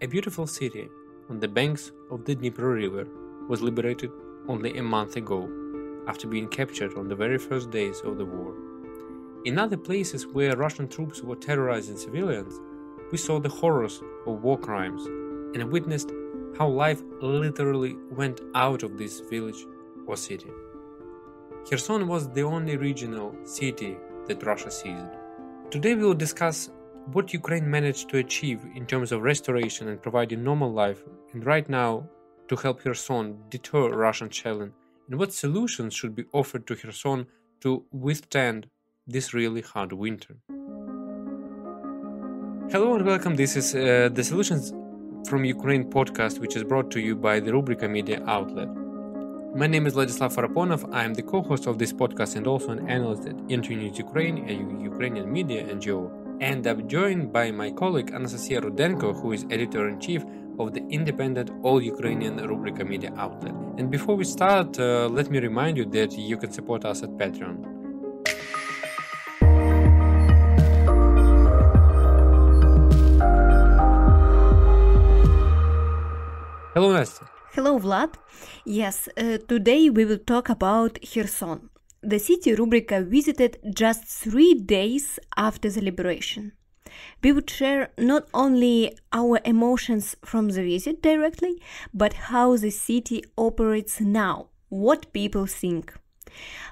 A beautiful city on the banks of the Dnieper River was liberated only a month ago, after being captured on the very first days of the war. In other places where Russian troops were terrorizing civilians, we saw the horrors of war crimes and witnessed how life literally went out of this village or city. Kherson was the only regional city that Russia seized. Today we will discuss what Ukraine managed to achieve in terms of restoration and providing normal life, and right now to help Kherson deter Russian challenge, and what solutions should be offered to Kherson to withstand this really hard winter. Hello and welcome. This is the Solutions from Ukraine podcast, which is brought to you by the Rubryka media outlet. My name is Vladislav Faraponov. I am the co-host of this podcast and also an analyst at Internews Ukraine, a Ukrainian media NGO. And I'm joined by my colleague Anastasia Rudenko, who is editor-in-chief of the independent all-Ukrainian Rubryka media outlet. And before we start, let me remind you that you can support us at Patreon. Hello, Nastya. Hello, Vlad. Yes, today we will talk about Kherson, the city Rubryka visited just 3 days after the liberation. We would share not only our emotions from the visit directly, but how the city operates now, what people think.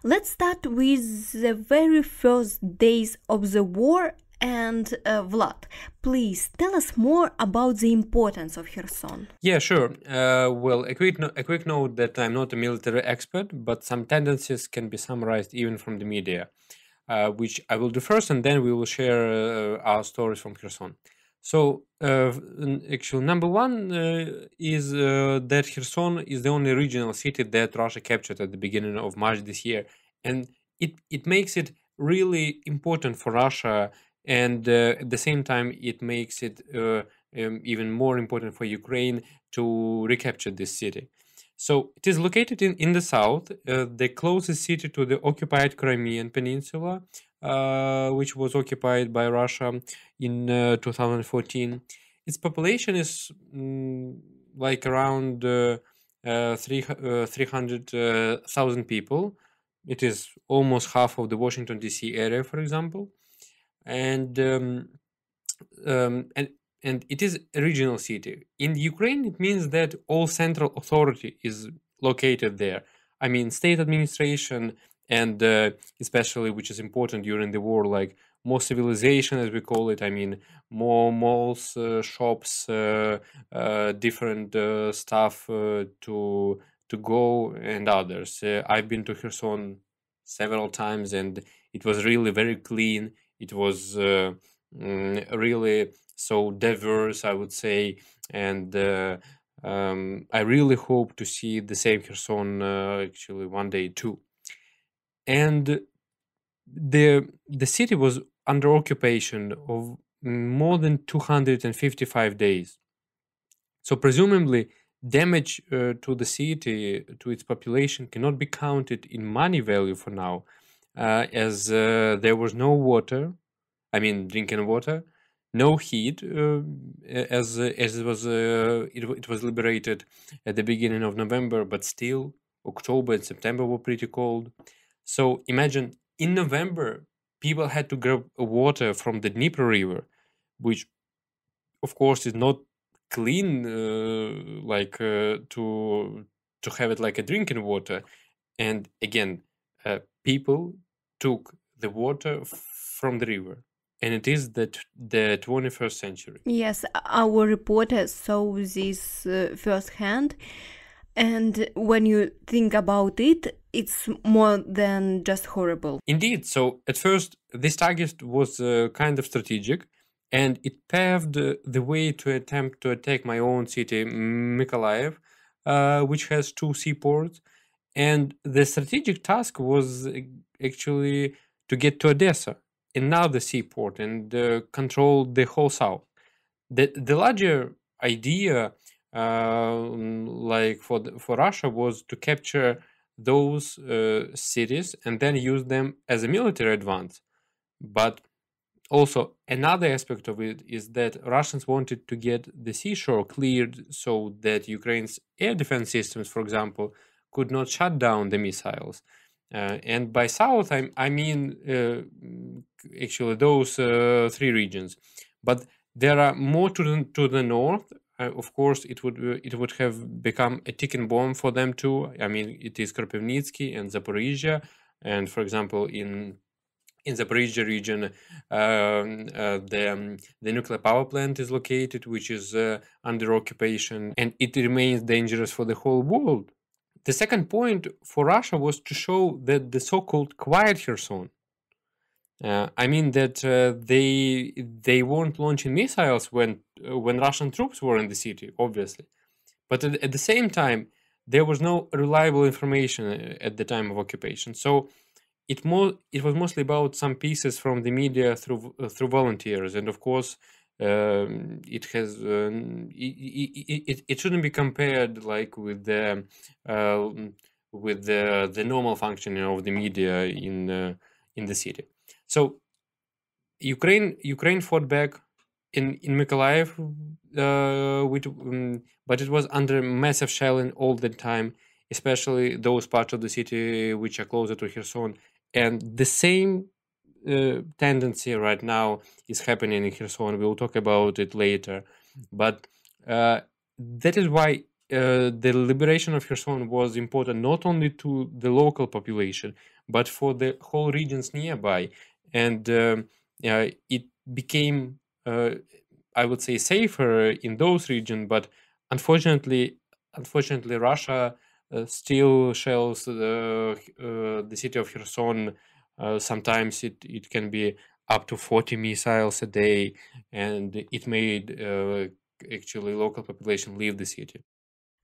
Let's start with the very first days of the war. And Vlad, please tell us more about the importance of Kherson. Yeah, sure. Well, a quick note that I'm not a military expert, but some tendencies can be summarized even from the media, which I will do first, and then we will share our stories from Kherson. So, actually, number one is that Kherson is the only regional city that Russia captured at the beginning of March this year, and it makes it really important for Russia. And at the same time, it makes it even more important for Ukraine to recapture this city. So it is located in the south, the closest city to the occupied Crimean Peninsula, which was occupied by Russia in 2014. Its population is like around 300,000 people. It is almost half of the Washington, D.C. area, for example. And it is a regional city. In Ukraine, it means that all central authority is located there. I mean, state administration and especially, which is important during the war, like more civilization, as we call it. I mean, more malls, shops, different stuff to go and others. I've been to Kherson several times, and it was really very clean. It was really so diverse, I would say, and I really hope to see the same Kherson actually one day too. And the city was under occupation of more than 255 days. So presumably, damage to the city, to its population, cannot be counted in money value for now. As there was no water, I mean drinking water, no heat, as it was liberated at the beginning of November, but still October and September were pretty cold. So imagine in November people had to grab water from the Dnieper River, which of course is not clean, to have it like a drinking water, and again, people took the water from the river, and it is the 21st century. Yes, our reporter saw this firsthand, and when you think about it, it's more than just horrible. Indeed. So at first, this target was kind of strategic, and it paved the way to attempt to attack my own city, Mykolaiv, which has 2 seaports. And the strategic task was actually to get to Odessa, another seaport, and control the whole south. The larger idea, for Russia, was to capture those cities and then use them as a military advance. But Also, another aspect of it is that Russians wanted to get the seashore cleared so that Ukraine's air defense systems, for example, could not shut down the missiles. And by south, I mean actually those three regions. But there are more to the north. Of course, it would have become a ticking bomb for them too. I mean, it is Kropivnitsky and Zaporizhia, and for example, in the Zaporizhia region, the nuclear power plant is located, which is under occupation, and it remains dangerous for the whole world. The second point for Russia was to show that the so-called quiet Kherson, I mean that they weren't launching missiles when Russian troops were in the city, obviously, but at the same time there was no reliable information at the time of occupation. So it was mostly about some pieces from the media through volunteers, and of course, it shouldn't be compared like uh, with the normal functioning of the media in the city. So Ukraine fought back in Mykolaiv, but it was under massive shelling all the time, especially those parts of the city which are closer to Kherson. And the same tendency right now is happening in Kherson. We'll talk about it later. But that is why the liberation of Kherson was important not only to the local population, but for the whole regions nearby. And it became, I would say, safer in those regions. But unfortunately, Russia still shells the city of Kherson. Sometimes it can be up to 40 missiles a day, and it made actually local population leave the city.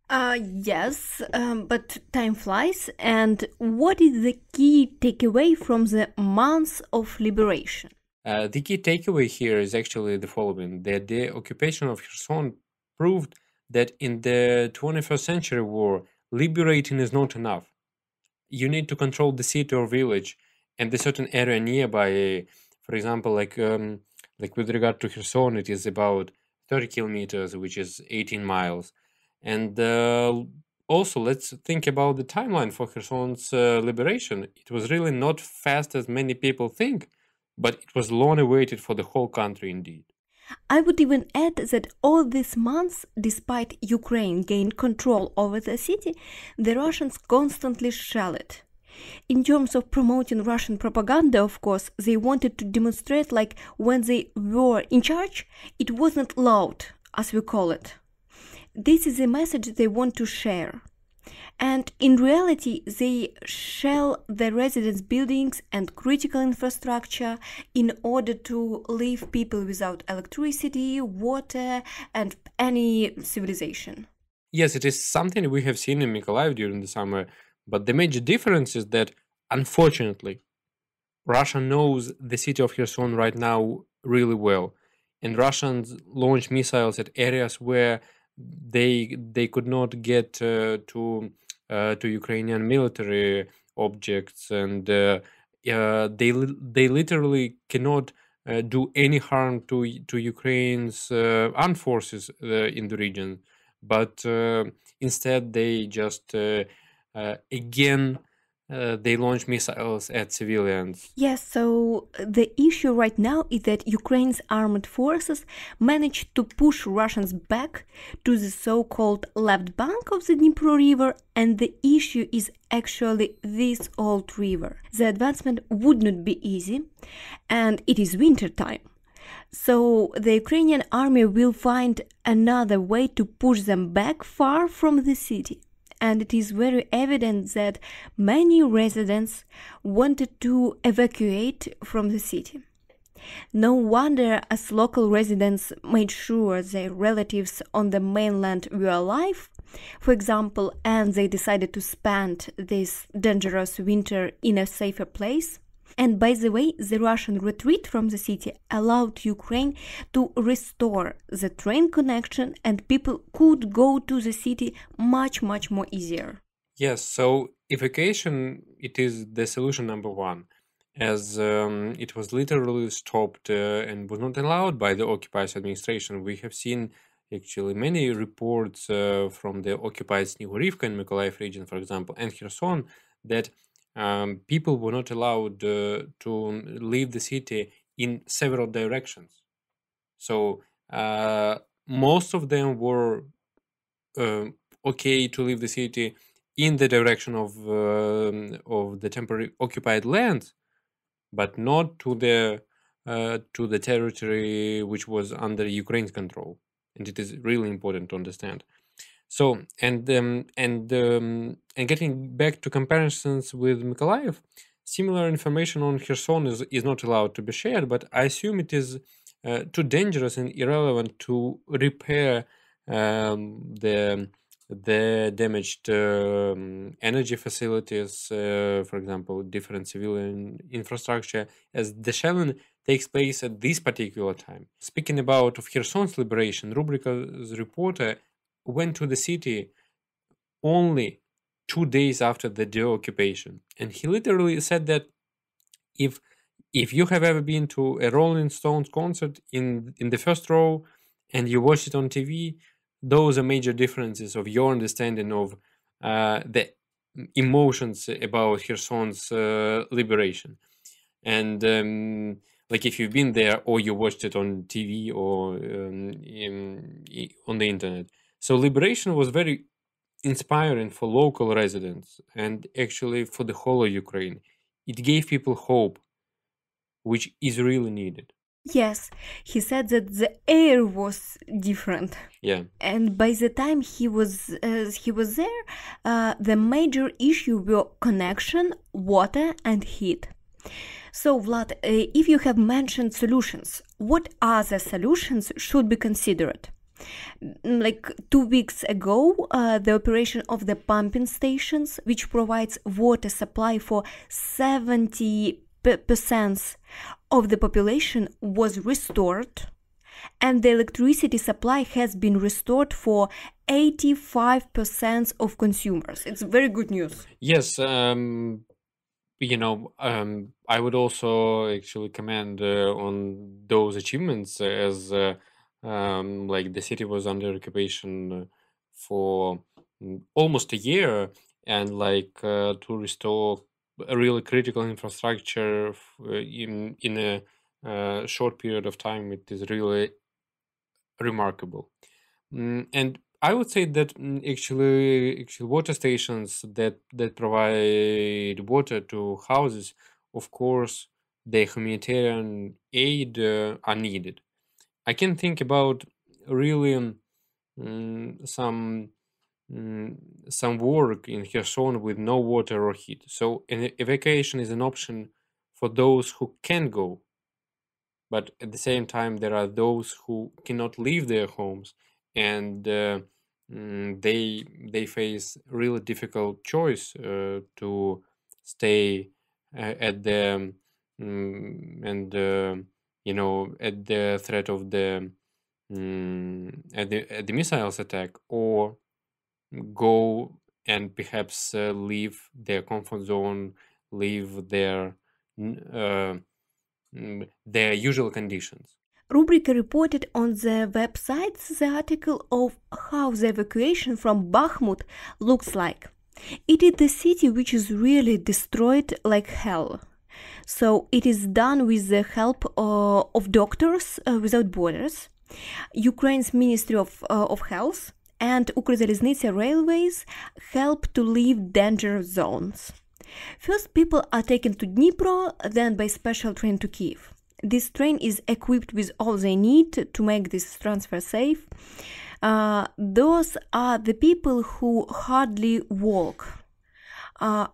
Yes, but time flies. And what is the key takeaway from the months of liberation? The key takeaway here is actually the following: that the occupation of Kherson proved that in the 21st century war, liberating is not enough. You need to control the city or village and the certain area nearby. For example, like with regard to Kherson, it is about 30 kilometers, which is 18 miles. And also, let's think about the timeline for Kherson's liberation. It was really not fast as many people think, but it was long awaited for the whole country indeed. I would even add that all these months, despite Ukraine gained control over the city, the Russians constantly shell it. In terms of promoting Russian propaganda, of course, they wanted to demonstrate like when they were in charge, it wasn't loud, as we call it. This is a message they want to share. And in reality, they shell the residence buildings and critical infrastructure in order to leave people without electricity, water, and any civilization. Yes, it is something we have seen in Mykolaiv during the summer, but the major difference is that, unfortunately, Russia knows the city of Kherson right now really well, and Russians launch missiles at areas where they could not get to Ukrainian military objects, and they literally cannot do any harm to Ukraine's armed forces in the region, but instead they just again they launch missiles at civilians. Yes, so the issue right now is that Ukraine's armed forces managed to push Russians back to the so-called left bank of the Dnipro River, and the issue is actually this old river. The advancement would not be easy, and it is winter time. So the Ukrainian army will find another way to push them back far from the city. And it is very evident that many residents wanted to evacuate from the city. No wonder, as local residents made sure their relatives on the mainland were alive, for example, and they decided to spend this dangerous winter in a safer place. And by the way, the Russian retreat from the city allowed Ukraine to restore the train connection, and people could go to the city much more easier. Yes, so evacuation, it is the solution number one. as it was literally stopped and was not allowed by the occupiers administration. We have seen actually many reports from the occupied Snihurivka and Mykolaiv region, for example, and Kherson, that people were not allowed to leave the city in several directions. So most of them were uh, okay to leave the city in the direction of the temporary occupied land, but not to the territory which was under Ukraine's control, and it is really important to understand. So and getting back to comparisons with Mykolaiv, similar information on Kherson is not allowed to be shared, but I assume it is too dangerous and irrelevant to repair the damaged energy facilities, for example, different civilian infrastructure, as the shelling takes place at this particular time. Speaking about of Kherson's liberation, Rubryka's reporter went to the city only 2 days after the deoccupation, and he literally said that if if you have ever been to a Rolling Stones concert in the first row and you watch it on TV, those are major differences of your understanding of the emotions about Kherson's liberation. And like if you've been there or you watched it on TV or on the internet. So liberation was very inspiring for local residents and actually for the whole of Ukraine. It gave people hope, which is really needed. Yes, he said that the air was different. Yeah. And by the time he was there, the major issue were connection, water, and heat. So, Vlad, if you have mentioned solutions, what other solutions should be considered? Like 2 weeks ago, the operation of the pumping stations, which provides water supply for 70% of the population, was restored, and the electricity supply has been restored for 85% of consumers. It's very good news. Yes. I would also actually commend on those achievements as like the city was under occupation for almost a year, and like to restore a really critical infrastructure in a short period of time, it is really remarkable. And I would say that actually water stations that provide water to houses, of course, the humanitarian aid are needed. I can think about really mm, some some work in Kherson with no water or heat. So an evacuation is an option for those who can go, but at the same time there are those who cannot leave their homes, and they face really difficult choice to stay at the and at the threat of the at the missiles attack, or go and perhaps leave their comfort zone, leave their usual conditions. Rubryka reported on the website the article of how the evacuation from Bakhmut looks like. It is the city which is really destroyed like hell. So it is done with the help of Doctors Without Borders, Ukraine's Ministry of Health, and Ukrzaliznytsia Railways help to leave danger zones. First, people are taken to Dnipro, then by special train to Kiev. This train is equipped with all they need to make this transfer safe. Those are the people who hardly walk.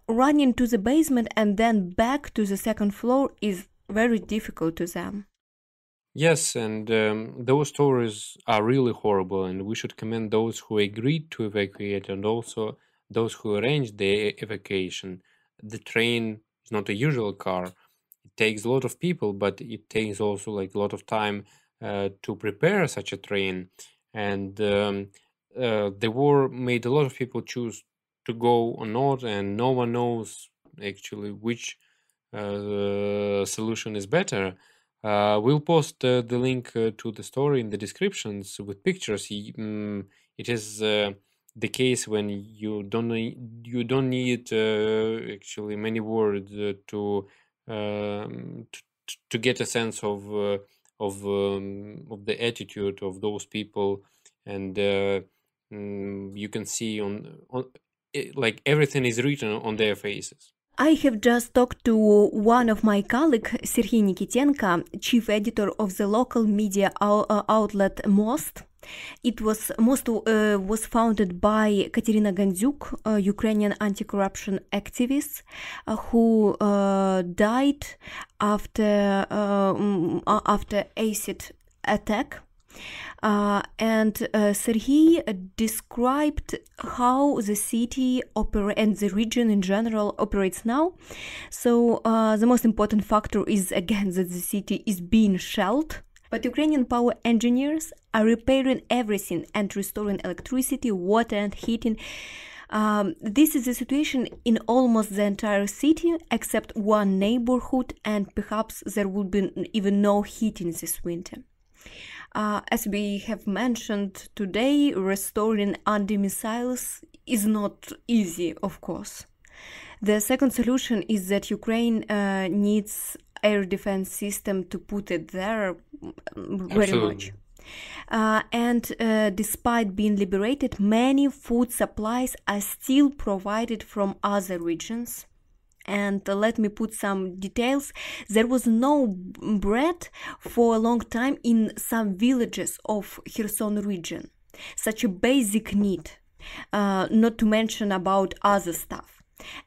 Running to the basement and then back to the second floor is very difficult to them. Yes, and those stories are really horrible, and we should commend those who agreed to evacuate and also those who arranged the evacuation. The train is not a usual car. It takes a lot of people, but it takes also like a lot of time to prepare such a train. And the war made a lot of people choose to go or not, and no one knows actually which solution is better, we'll post the link to the story in the descriptions with pictures. It is the case when you don't need actually many words to get a sense of the attitude of those people, and you can see on like everything is written on their faces. I have just talked to one of my colleagues, Serhiy Nikitenko, chief editor of the local media outlet Most. Most was founded by Katerina Gandyuk, a Ukrainian anti-corruption activist who died after acid attack. And Serhiy described how the city and the region in general operates now. So the most important factor is again that the city is being shelled. But Ukrainian power engineers are repairing everything and restoring electricity, water, and heating. This is the situation in almost the entire city, except one neighborhood, and perhaps there will be even no heating this winter. As we have mentioned today, restoring anti-missiles is not easy, of course. The second solution is that Ukraine needs air defense system to put it there very Absolutely. much. And despite being liberated, many food supplies are still provided from other regions. And let me put some details. There was no bread for a long time in some villages of Kherson region. Such a basic need, not to mention about other stuff.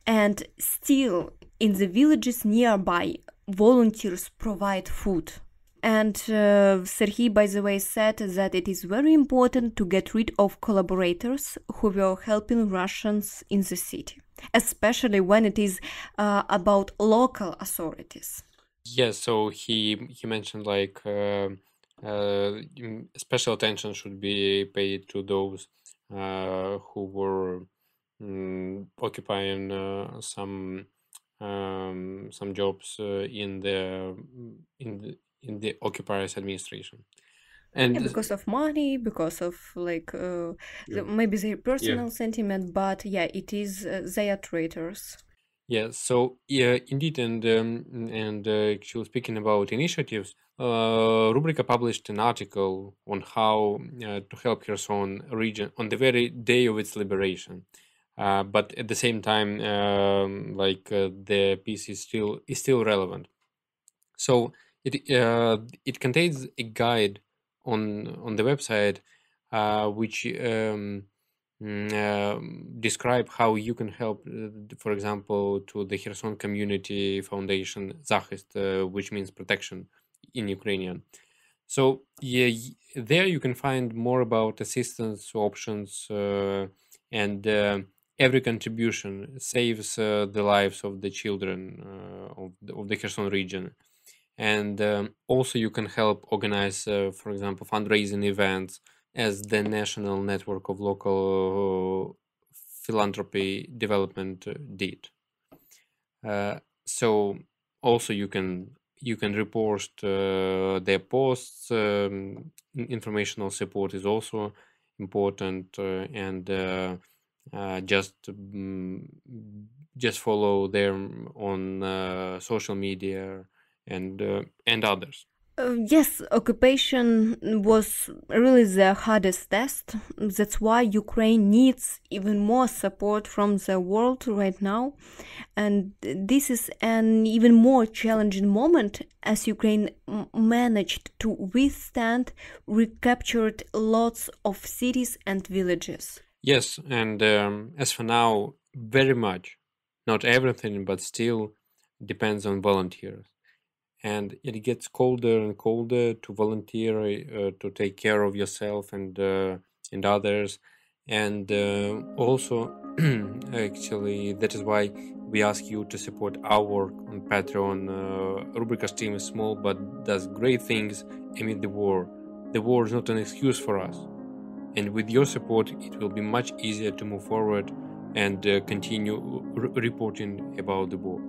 And still, in the villages nearby, volunteers provide food. And Serhiy, by the way, said that it is very important to get rid of collaborators who were helping Russians in the city, especially when it is about local authorities. Yes, so he mentioned like special attention should be paid to those who were occupying some jobs in the occupiers administration. And Yeah, because of money, because of like maybe their personal sentiment, but yeah, it is they are traitors. Yeah, so yeah, indeed, and actually speaking about initiatives, Rubryka published an article on how to help Kherson region on the very day of its liberation. But at the same time, the piece is still relevant. So it contains a guide on the website, which describe how you can help, for example, to the Kherson Community Foundation Захист, which means protection in Ukrainian. So yeah, there you can find more about assistance options, and every contribution saves the lives of the children of the Kherson region. And also you can help organize, for example, fundraising events as the national network of local philanthropy development did. So also you can repost their posts. Informational support is also important, and just follow them on social media and others. Yes, occupation was really the hardest test. That's why Ukraine needs even more support from the world right now. And this is an even more challenging moment as Ukraine managed to withstand, recaptured lots of cities and villages. Yes, and as for now, very much, not everything, but still depends on volunteers. And it gets colder and colder to volunteer, to take care of yourself and others. And also, actually, that is why we ask you to support our work on Patreon. Rubryka's team is small but does great things amid the war. The war is not an excuse for us. And with your support, it will be much easier to move forward and continue reporting about the war.